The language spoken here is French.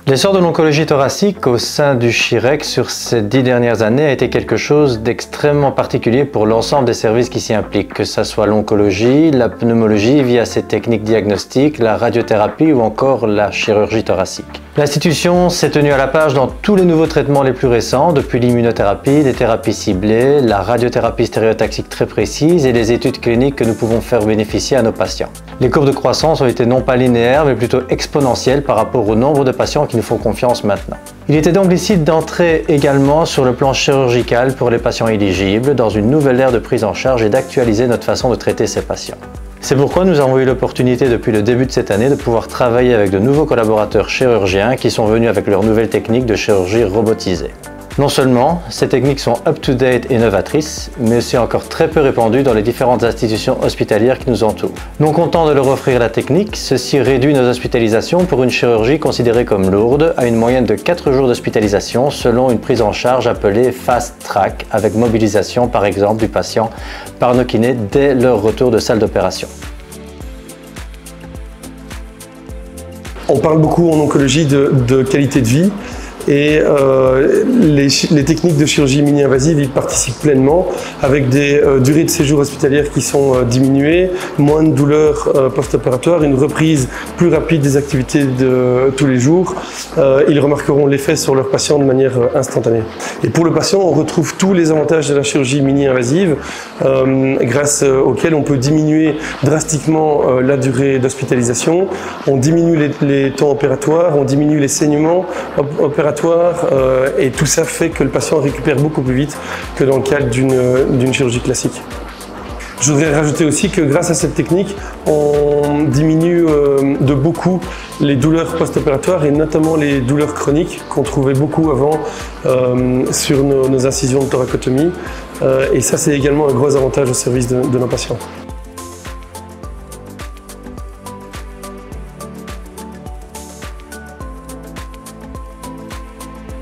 L'essor de l'oncologie thoracique au sein du Chirec sur ces 10 dernières années a été quelque chose d'extrêmement particulier pour l'ensemble des services qui s'y impliquent, que ce soit l'oncologie, la pneumologie via ses techniques diagnostiques, la radiothérapie ou encore la chirurgie thoracique. L'institution s'est tenue à la page dans tous les nouveaux traitements les plus récents, depuis l'immunothérapie, les thérapies ciblées, la radiothérapie stéréotaxique très précise et les études cliniques que nous pouvons faire bénéficier à nos patients. Les courbes de croissance ont été non pas linéaires mais plutôt exponentielles par rapport au nombre de patients qui nous font confiance maintenant. Il était donc licite d'entrer également sur le plan chirurgical pour les patients éligibles dans une nouvelle ère de prise en charge et d'actualiser notre façon de traiter ces patients. C'est pourquoi nous avons eu l'opportunité depuis le début de cette année de pouvoir travailler avec de nouveaux collaborateurs chirurgiens qui sont venus avec leurs nouvelles techniques de chirurgie robotisée. Non seulement ces techniques sont up-to-date et novatrices, mais aussi encore très peu répandues dans les différentes institutions hospitalières qui nous entourent. Non content de leur offrir la technique, ceci réduit nos hospitalisations pour une chirurgie considérée comme lourde à une moyenne de 4 jours d'hospitalisation selon une prise en charge appelée Fast Track, avec mobilisation par exemple du patient par nos kinés dès leur retour de salle d'opération. On parle beaucoup en oncologie de qualité de vie. Et les techniques de chirurgie mini-invasive y participent pleinement avec des durées de séjour hospitalières qui sont diminuées, moins de douleurs post-opératoires, une reprise plus rapide des activités de tous les jours. Ils remarqueront l'effet sur leurs patients de manière instantanée. Et pour le patient, on retrouve tous les avantages de la chirurgie mini-invasive grâce auxquels on peut diminuer drastiquement la durée d'hospitalisation, on diminue les temps opératoires, on diminue les saignements opératoires, et tout ça fait que le patient récupère beaucoup plus vite que dans le cadre d'une chirurgie classique. Je voudrais rajouter aussi que grâce à cette technique, on diminue de beaucoup les douleurs post-opératoires et notamment les douleurs chroniques qu'on trouvait beaucoup avant sur nos incisions de thoracotomie. Et ça, c'est également un gros avantage au service de nos patients.